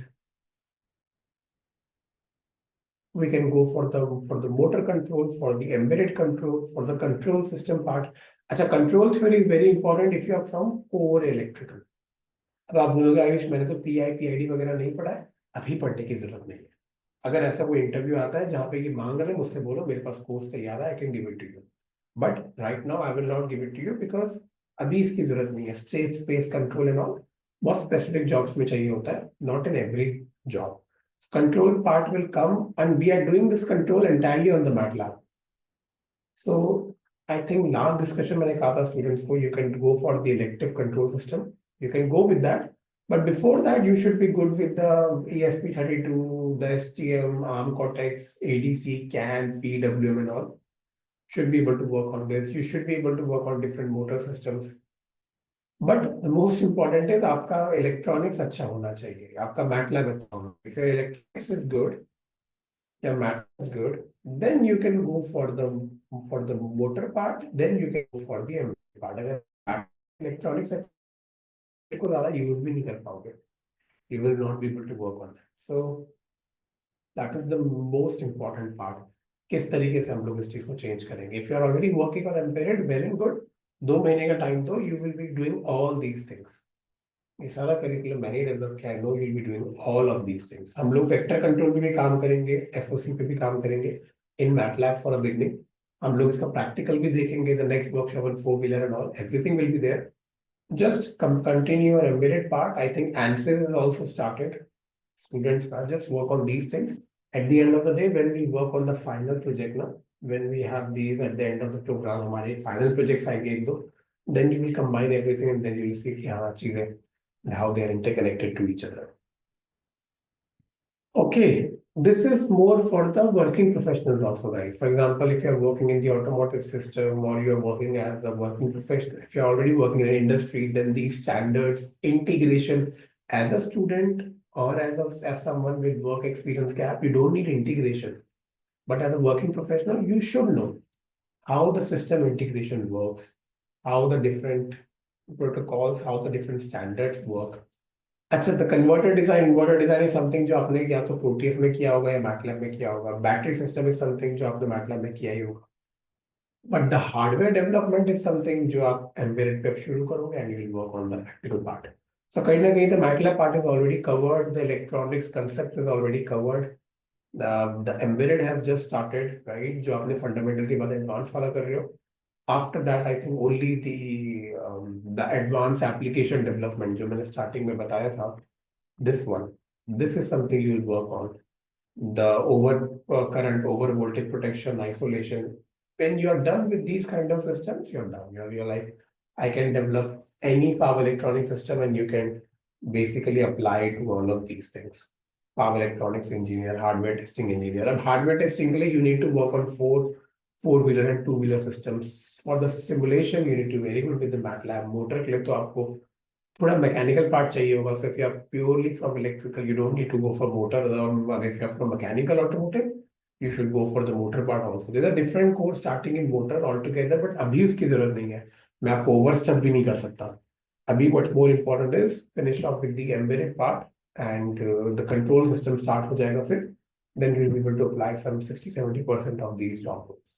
We can go for the motor control, for the embedded control, for the control system part. अच्छा, control theory is very important if you are from core electrical. अब आप बोलोगे आयुष मैंने तो PID वगैरह नहीं पढ़ा है, अभी पढ़ने की जरूरत नहीं है. अगर ऐसा कोई इंटरव्यू आता है जहाँ पे ये मांग रहे हैं, मुझसे बोलो मेरे पास कोर्स तैयार है, I can give it to you. But right now I will not give it to you because अभी इसकी जरूरत नहीं है. State space control and all बहुत स्पेसिफिक जॉब्स में चाहिए होता है, not in every job. Control part will come, and we are doing this control entirely on the MATLAB. So I think last discussion मैंने कहा था students को, you can go for the elective control system. You can go with that, but before that you should be good with the ESP32, the STM, ARM Cortex, ADC, CAN, PWM and all. Should be able to work on this. You should be able to work on different motor systems. But the most important is आपका electronics अच्छा होना चाहिए, आपका MATLAB अच्छा होना. If your electronics is good, your MATLAB is good, then you can go for the motor part, then you can go for the embedded part. अगर electronics को ज़्यादा use भी नहीं कर पाओगे, you will not be able to work on that. So that is the most important part. किस तरीके से हम लोग इस चीज को चेंज करेंगे. If you are already working on embedded, well and good. 2 महीने का टाइम तो you will be doing all these things. ये सारा करिकुलम मैंने डेवलप किया है. No, you'll be doing all of these things. हम लोग वेक्टर कंट्रोल पे भी काम करेंगे, FOC पे भी काम करेंगे in MATLAB for a beginning. हम लोग इसका प्रैक्टिकल भी देखेंगे, the next workshop on 4-wheeler and all, everything will be there. Just continue your embedded part. I think ANSYS has also started. Students now just work on these things. At the end of the day, when we work on the final project now, when we have these at the end of the program, हमारे final projects आएंगे एक दो, then you will combine everything and then you will see कि हाँ चीजें, how they are interconnected to each other. Okay, this is more for the working professionals also, guys. For example, if you are working in the automotive system or you are working as a working professional, if you are already working in an industry, then these standards, integration as a student or as someone with work experience gap, you don't need integration. But as a working professional, you should know how the system integration works, how the different protocols, how the different standards work. अच्छा, the inverter design is something जो आपने या तो Proteus में किया होगा या MATLAB में किया होगा. Battery system is something जो आपने MATLAB में किया ही होगा. But the hardware development is something जो आप embedded पे शुरू करोगे and you will work on the practical part. So कहीं ना कहीं the MATLAB part is already covered, the electronics concept is already covered. The embedded has just started, right? जो आपने fundamental के बाद advanced वाला कर रहे हो. After that, I think only the advanced application development जो मैंने starting में बताया था, this one, this is something you will work on. The current, over voltage protection, isolation. When you're done with these kind of systems, you're done. You're like, I can develop any power electronic system and you can basically apply to all of these things. Power electronics engineer, hardware testing engineer. And hardware testing, you need to work on four-wheeler and two-wheeler systems. For the simulation, you need to be very good with the MATLAB. Motor के लिए तो आपको थोड़ा mechanical part चाहिए होगा. So if you are purely from electrical, you don't need to go for motor. If you are from mechanical automotive, you should go for the motor part also. There's a different course starting in motor altogether, but अभी उसकी जरूरत नहीं है. मैं आपको overstep भी नहीं कर सकता. अभी what's more important is finish off with the embedded part and the control system start हो जाएगा फिर. Then you'll be able to apply some 60-70% of these job roles.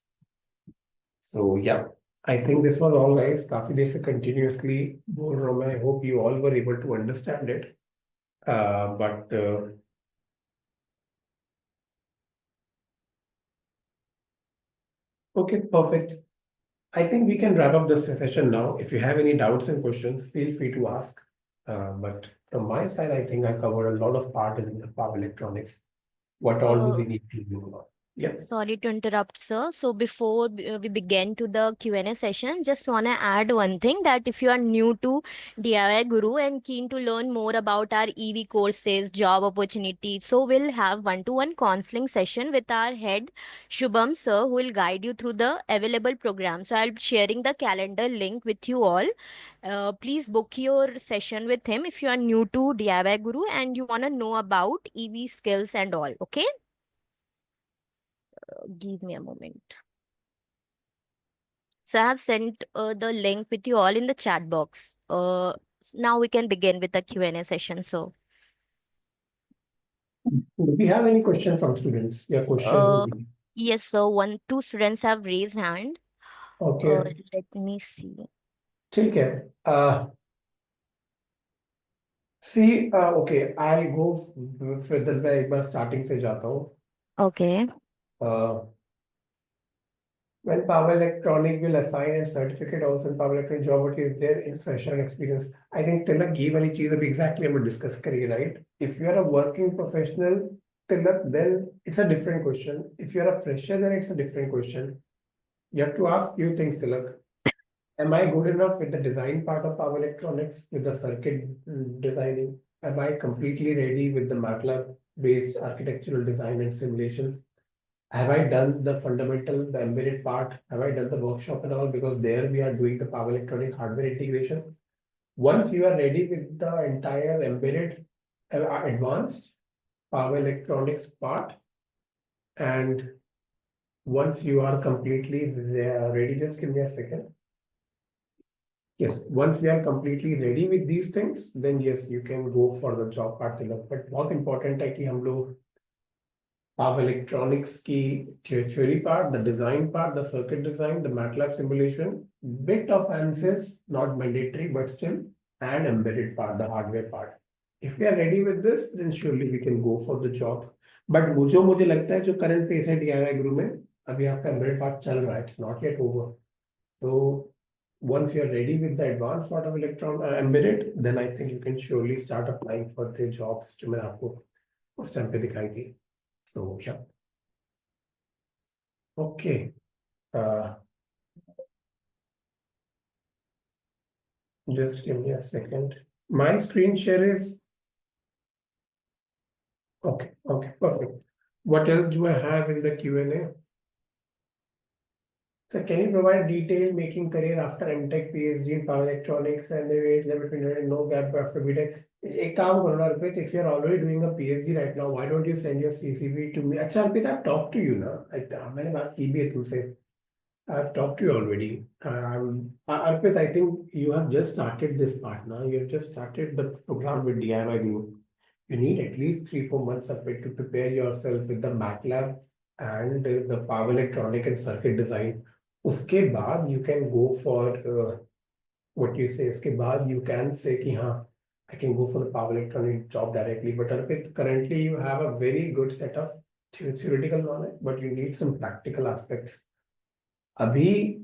So yeah. I think this was all, guys. काफी देर से continuously बोल रहा हूँ मैं. I hope you all were able to understand it. But okay, perfect. I think we can wrap up this session now. If you have any doubts and questions, feel free to ask. But from my side, I think I covered a lot of part in power electronics. What all do we need to do? Yeah. Sorry to interrupt, sir. So before we begin to the Q&A session, just want to add one thing that if you are new to DIY Guru and keen to learn more about our EV courses, job opportunities, so we'll have one-to-one counseling session with our head Shubham sir, who will guide you through the available program. So I'll be sharing the calendar link with you all. Please book your session with him if you are new to DIY Guru and you want to know about EV skills and all. Okay? Give me a moment. So I have sent the link with you all in the chat box. Now we can begin with the Q&A session. So, Do we have any question from students? Yeah, question uh, would be. yes, so two students have raised hand. Okay. Let me see. ठीक है. See, okay, I'll go further. मैं एक बार starting से जाता हूँ. Okay. When power electronic will assign a certificate also in power electronic job, what is there in fresher experience? I think Tilak gave any cheese of exactly I'm discuss करिए, right? If you are a working professional, Tilak, then it's a different question. If you are a fresher, then it's a different question. You have to ask few things, Tilak. Am I good enough with the design part of power electronics, with the circuit designing? Am I completely ready with the MATLAB based architectural design and simulations? Have I done the fundamental, the embedded part? Have I done the workshop and all? Because there we are doing the power electronic hardware integration. Once you are ready with the entire embedded advanced power electronics part, and once you are completely ready, just give me a second. Yes, once we are completely ready with these things, then yes, you can go for the job part. But बहुत important है कि हम लोग power electronics की theory part, the design part, the circuit design, the MATLAB simulation, bit of ANSYS, not mandatory, but still, and embedded part, the hardware part. If we are ready with this, then surely we can go for the jobs. But मुझे लगता है जो current pace है DIY Guru में, अभी आपका embedded part चल रहा है, it's not yet over. So once you are ready with the advanced part of embedded, then I think you can surely start applying for the jobs जो मैंने आपको उस टाइम पे दिखाई थी. So yeah. Okay. Just give me a second. My screen share is okay. Okay, perfect. What else do I have in the Q&A? So can you provide detail making career after MTech, PhD in power electronics and the age limit between no gap after BTech? एक काम करो ना अर्पित, if you're already doing a PhD right now, why don't you send your CCV to me? अच्छा अर्पित, I've talked to you ना. मैंने बात की भी है तुमसे. I've talked to you already. Arpit, I think you have just started this part now. You have just started the program with DIYguru. You need at least 3-4 months of it to prepare yourself with the MATLAB and the power electronic and circuit design. उसके बाद you can go for what you say. उसके बाद you can say कि हाँ, I can go for the power electronic job directly. But Arpit, currently you have a very good setup. theoretical knowledge, but you need some practical aspects. Abhi,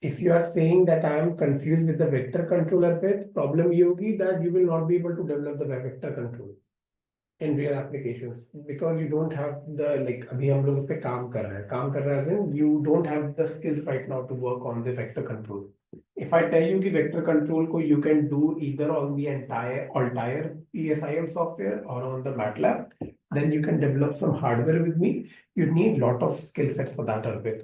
if you are saying that I am confused with the vector controller bit, problem ये होगी that you will not be able to develop the vector control in real applications because you don't have the like अभी हम लोग उस पे काम कर रहे हैं as in you don't have the skills right now to work on the vector control. If I tell you the vector control को you can do either on the entire PSIM software or on the MATLAB, then you can develop some hardware with me. You need lot of skill sets for that Arpit.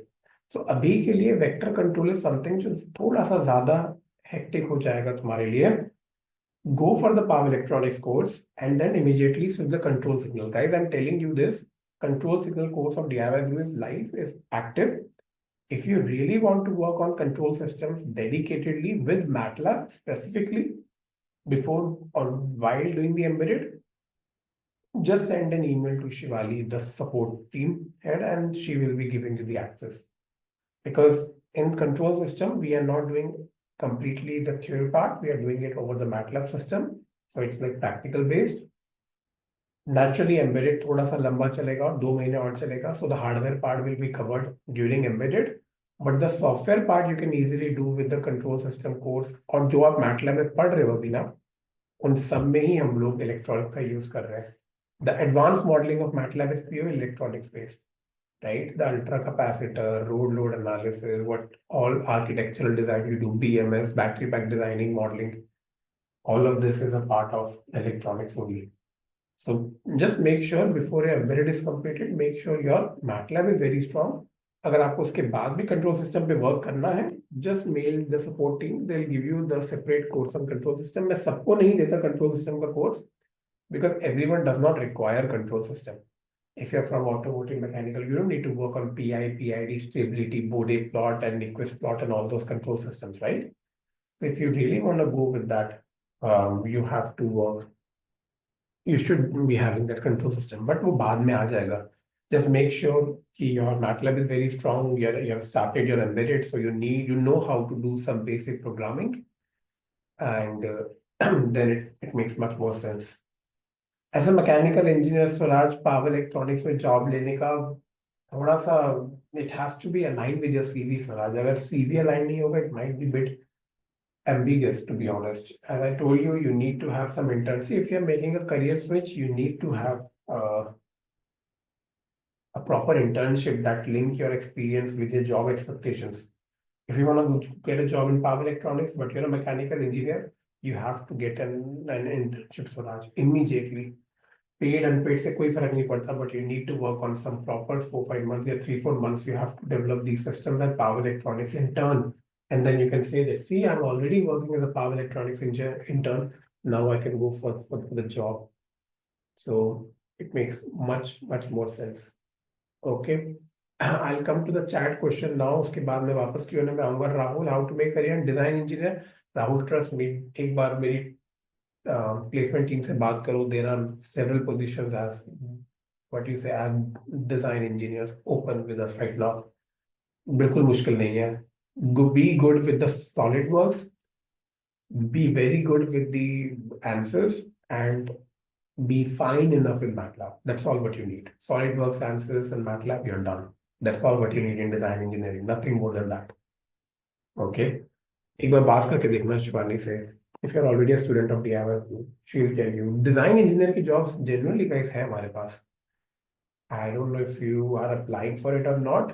So अभी के लिए vector control is something जो थोड़ा सा ज्यादा hectic हो जाएगा तुम्हारे लिए. Go for the power electronics course and then immediately switch the control signal. Guys, I'm telling you this. Control signal course of DIYguru is live, is active. If you really want to work on control systems dedicatedly with MATLAB specifically before or while doing the embedded, just send an email to Shivali, the support team head, and she will be giving you the access. Because in control system, we are not doing completely the theory part, we are doing it over the MATLAB system. So it's like practical based. Naturally, embedded थोड़ा सा लंबा चलेगा और 2 महीने और चलेगा. So the hardware part will be covered during embedded. But the software part you can easily do with the control system course. और जो आप MATLAB में पढ़ रहे हो अभी ना, उन सब में ही हम लोग इलेक्ट्रॉनिक का यूज कर रहे हैं. The advanced modeling of MATLAB is pure electronics based. Right? The ultra capacitor, road load analysis, what all architectural design you do, BMS, battery pack designing, modeling, all of this is a part of electronics only. So just make sure before your embedded is completed, make sure your MATLAB is very strong. अगर आपको उसके बाद भी control system पे work करना है, just mail the support team, they'll give you the separate course on control system. मैं सबको नहीं देता control system का course because everyone does not require control system. If you're from automotive mechanical, you don't need to work on PI, PID, stability, Bode plot, and Nyquist plot, and all those control systems, right? So if you really want to go with that, you have to work. You should be having that control system, but वो बाद में आ जाएगा. Just make sure कि your MATLAB is very strong. You have started your embedded, so you know how to do some basic programming, and then it makes much more sense. As a mechanical engineer Swaraj power electronics में job लेने का थोड़ा सा it has to be aligned with your CV Swaraj. अगर CV align नहीं होगा, it might be bit ambiguous to be honest. As I told you, you need to have some internship. If you're making a career switch, you need to have a proper internship that link your experience with your job expectations. If you want to get a job in power electronics, but you're a mechanical engineer, you have to get an internship Swaraj immediately. Paid unpaid से कोई फर्क नहीं पड़ता, but you need to work on some proper 4-5 months or 3-4 months. You have to develop these systems and power electronics intern, and then you can say that, see, I'm already working as a power electronics intern. Now I can go for the job. So it makes much more sense. Okay. I'll come to the chat question now. उसके बाद मैं वापस Q&A में आऊँगा. Rahul, how to make career in design engineer? Rahul, trust me, एक बार मेरी placement team से बात करो. There are several positions as what you say as design engineers open with us right now. बिल्कुल मुश्किल नहीं है. Be good with the SolidWorks. Be very good with the answers and be fine enough with MATLAB. That's all what you need. SolidWorks, answers, and MATLAB, you're done. That's all what you need in design engineering. Nothing more than that. Okay. एक बार बात करके देखना शिवानी से. If you're already a student of DIY, she'll tell you. Design engineer की jobs genuinely guys है हमारे पास. I don't know if you are applying for it or not.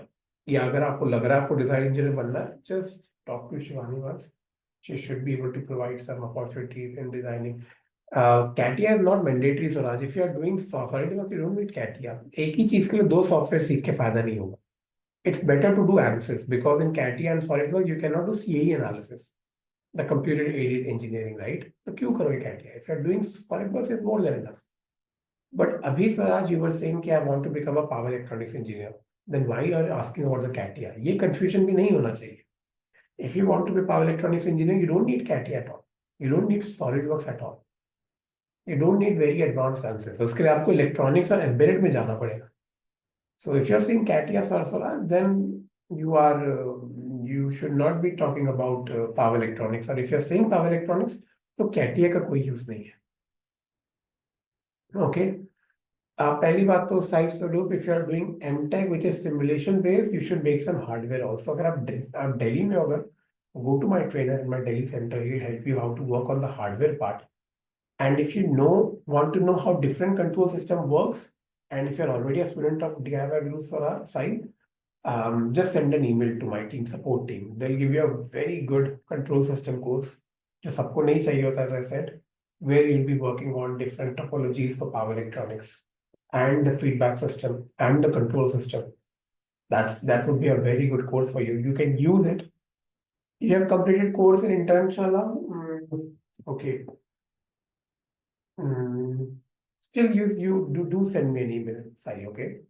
या अगर आपको लग रहा है आपको design engineer बनना है, just talk to Shivani once. She should be able to provide some opportunities in designing. CATIA is not mandatory, Swaraj. If you are doing software, you don't need CATIA. एक ही चीज के लिए 2 software सीख के फायदा नहीं होगा. It's better to do ANSYS because in CATIA and SolidWorks you cannot do CAE analysis, the computer aided engineering, right? So क्यों करोगे CATIA? If you're doing SolidWorks, it's more than enough. But abhi Swaraj, you were saying कि I want to become a power electronics engineer. Then why are you asking about the CATIA? ये confusion भी नहीं होना चाहिए. If you want to be power electronics engineer, you don't need CATIA at all. You don't need SolidWorks at all. You don't need very advanced ANSYS. उसके लिए आपको electronics और embedded में जाना पड़ेगा. So if you're saying CATIA Swaraj, then you should not be talking about power electronics. Or if you're saying power electronics, तो CATIA का कोई use नहीं है. Okay. पहली बात तो साइज तो डूप if you are doing MTech which is simulation based you should make some hardware also अगर आप दिल्ली में हो अगर go to my trainer in my Delhi center he'll help you how to work on the hardware part and if you want to know how different control system works and if you're already a student of DIY Guru side just send an email to my team support team they'll give you a very good control system course जो सबको नहीं चाहिए होता as I said where you'll be working on different topologies for power electronics and the feedback system and the control system. That would be a very good course for you. You can use it. You have completed course in Internshala. Okay. Mm, Still you do send me an email, Sai, okay?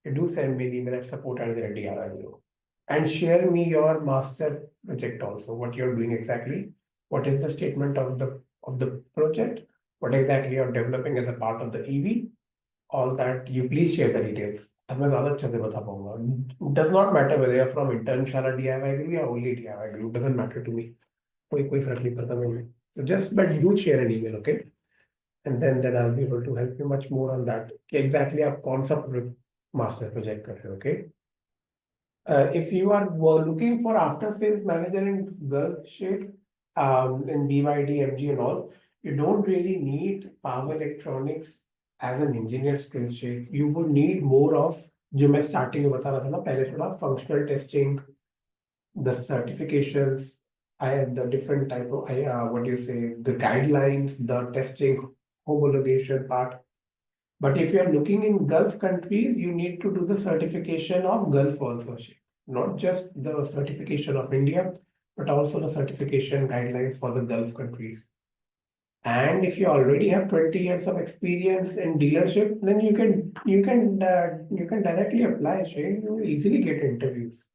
You do send me an email at support@DRIO and share me your master project also, what you're doing exactly. What is the statement of the project? What exactly you're developing as a part of the EV? All that you please share the details. अब मैं ज़्यादा अच्छे से बता पाऊंगा. Does not matter whether you're from Internshara DIY Guru या only DIY Guru. Doesn't matter to me. कोई फर्क नहीं पड़ता मुझे. So just but you share an email, okay? And then I'll be able to help you much more on that. कि exactly आप कौन सा master project कर रहे हो, okay? If you are looking for after sales manager in Gulf Shake, in BYD, MG and all, you don't really need power electronics as an engineer skill shake. You would need more of जो मैं starting में बता रहा था ना पहले थोड़ा functional testing, the certifications, the different type of what do you say, the guidelines, the testing, homologation part. But if you are looking in Gulf countries, you need to do the certification of Gulf also, not just the certification of India, but also the certification guidelines for the Gulf countries. And if you already have 20 years of experience in dealership, then you can directly apply, Shay. You will easily get interviews.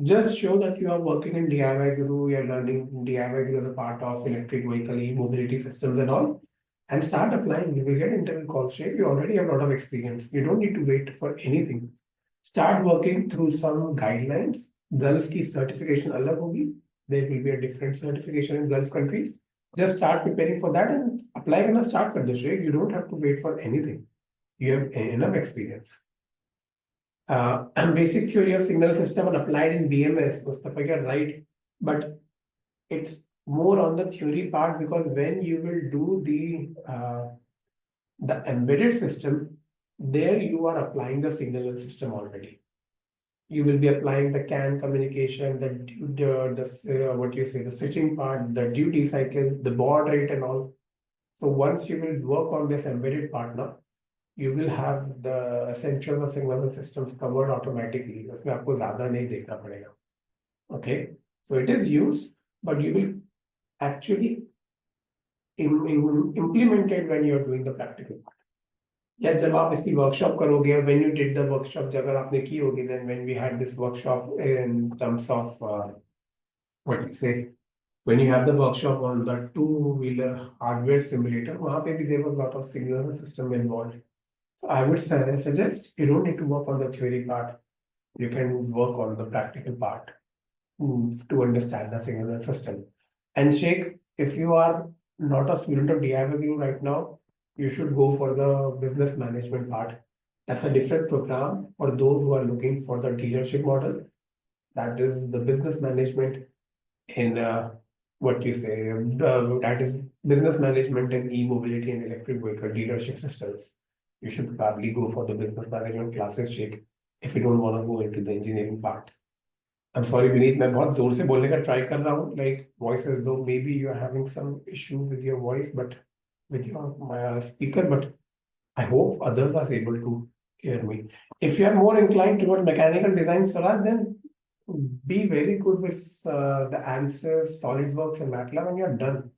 Just show that you are working in DIY Guru, you're learning DIY Guru as a part of electric vehicle, e-mobility systems and all, and start applying. You will get interview calls straight. You already have a lot of experience. You don't need to wait for anything. Start working through some guidelines. Gulf की certification अलग होगी. There will be a different certification in Gulf countries. Just start preparing for that and apply करना start कर दो Shrek. You don't have to wait for anything. You have enough experience. Basic theory of signal system and applied in BMS, Mustafa, you're right. But it's more on the theory part because when you will do the embedded system, there you are applying the signal system already. You will be applying the CAN communication, the what you say, the switching part, the duty cycle, the baud rate and all. So once you will work on this embedded part now, you will have the essentials of signal systems covered automatically. उसमें आपको ज़्यादा नहीं देखना पड़ेगा. Okay, so it is used, but you will actually implement it when you are doing the practical part. या जब आप इसकी वर्कशॉप करोगे, when you did the workshop, अगर आपने की होगी, then when we had this workshop in terms of what you say, when you have the workshop on the two-wheeler hardware simulator, वहाँ पे भी there was a lot of signal system involved. So I would suggest you don't need to work on the theory part. You can work on the practical part to understand the signal system. And Sheikh, if you are not a student of DIYguru right now, you should go for the business management part. That's a different program for those who are looking for the dealership model. That is the business management in what you say, that is business management in e-mobility and electric vehicle dealership systems. You should probably go for the business management classes, Sheikh, if you don't want to go into the engineering part. I'm sorry, Vineet, मैं बहुत जोर से बोलने का try कर रहा हूँ. Like voice as though maybe you are having some issue with your voice, but with your speaker, but I hope others are able to hear me. If you are more inclined toward mechanical design, Swaraj, then be very good with the ANSYS, SolidWorks and MATLAB and you're done.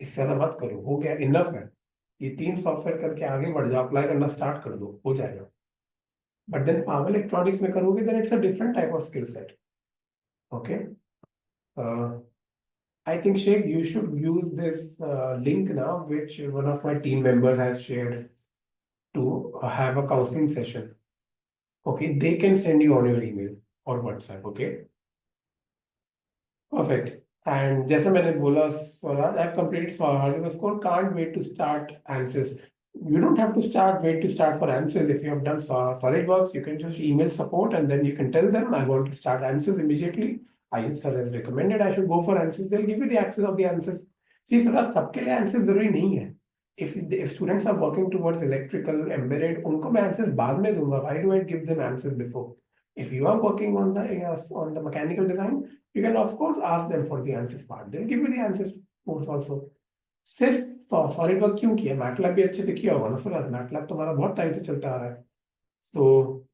इससे ज़्यादा मत करो, हो गया, enough है. ये 3 software करके आगे बढ़ जाओ, अप्लाई करना स्टार्ट कर दो, हो जाएगा. But then power electronics में करोगे, then it's a different type of skill set. Okay. I think Sheikh, you should use this link now, which one of my team members has shared to have a counseling session. Okay, they can send you on your email or WhatsApp. Okay, perfect. And जैसे मैंने बोला, Swaraj, I've completed hardware score. Can't wait to start answers. you don't have to wait to start for ANSYS. If you have done SolidWorks, you can just email support and then you can tell them, I want to start ANSYS immediately. Ayush sir has recommended I should go for ANSYS. They'll give you the access of the ANSYS. See, so सबके लिए ANSYS जरूरी नहीं है. If students are working towards electrical, embedded, उनको मैं ANSYS बाद में दूंगा. Why do I give them ANSYS before? If you are working on the mechanical design, you can of course ask them for the ANSYS part. They'll give you the ANSYS course also. सिर्फ solid work क्यों किया? MATLAB भी अच्छे से किया होगा ना sir. MATLAB तो हमारा बहुत टाइम से चलता आ रहा है. So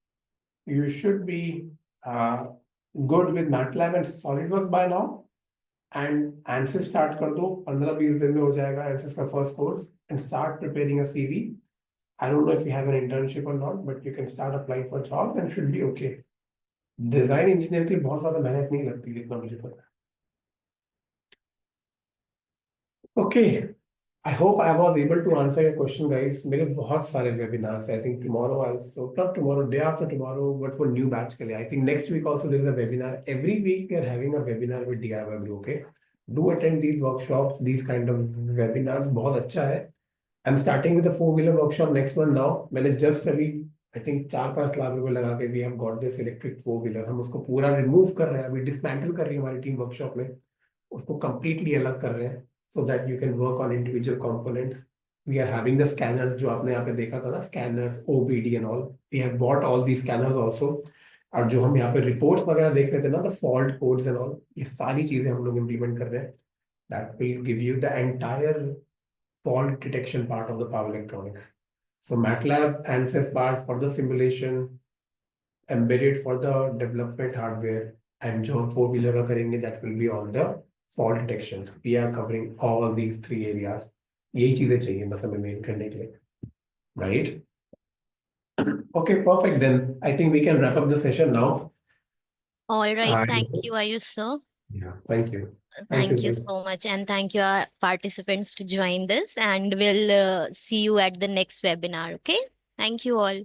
you should be good with MATLAB and SolidWorks by now. And Ansys start कर दो. 15-20 दिन में हो जाएगा एनसिस का first course. And start preparing a CV. I don't know if you have an internship और not, but you can start applying for job and should be okay. Design engineer के लिए बहुत ज्यादा मेहनत नहीं लगती जितना मुझे पता है. Okay, I hope I was able to answer your question, guys. मेरे बहुत सारे webinars. I think tomorrow also, not tomorrow, day after tomorrow, but for new batch के लिए. I think next week also there is a webinar. Every week we are having a webinar with DIYguru. Okay, do attend these workshops, these kind of webinars. बहुत अच्छा है. I'm starting with the 4-wheeler workshop next month now. मैंने just अभी I think 4-5 lakh रुपए लगा के we have got this electric 4-wheeler. हम उसको पूरा remove कर रहे हैं. अभी dismantle कर रही है हमारी team workshop में. उसको completely अलग कर रहे हैं. So that you can work on individual components. We are having the scanners जो आपने यहाँ पे देखा था ना, scanners, OBD and all. We have bought all these scanners also. और जो हम यहाँ पे reports वगैरह देख रहे थे ना, the fault codes and all, ये सारी चीजें हम लोग implement कर रहे हैं. That will give you the entire fault detection part of the power electronics. So MATLAB ANSYS part for the simulation, embedded for the development hardware, and जो 4-wheeler का करेंगे, that will be on the fault detection. We are covering all these 3 areas. यही चीजें चाहिए बस हमें main करने के लिए, right? Okay, perfect. Then I think we can wrap up the session now. All right. Thank you, Ayush sir. Yeah, thank you. Thank you guys. so much. And thank you, our participants, to join this. And we'll see you at the next webinar. Okay. Thank you all.